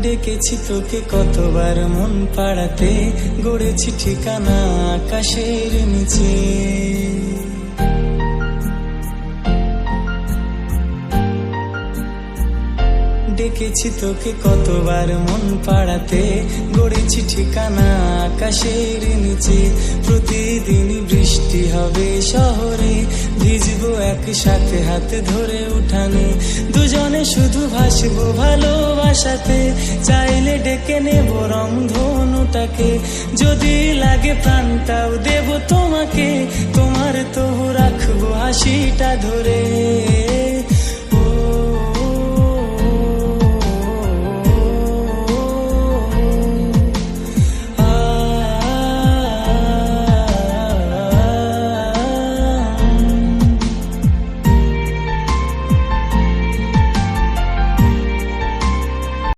ডেকেছি তোকে কতবার মন পাড়াতে, গড়েছি ঠিকানা আকাশের নিচে। ডেকেছি তোকে কতবার মন পাড়াতে, গড়েছি ঠিকানা আকাশের নিচে। প্রতিদিনই বৃষ্টি হবে শহরে, ভিজবো একসাথে হাতে ধরে উঠানে। দুজনে শুধু ভাসবো ভালোবাসাতে, চাইলে ডেকে নেব রংধনুটাকে। যদি লাগে প্রাণটাও দেব তোমাকে, তোমার তবু রাখবো হাসিটা ধরে।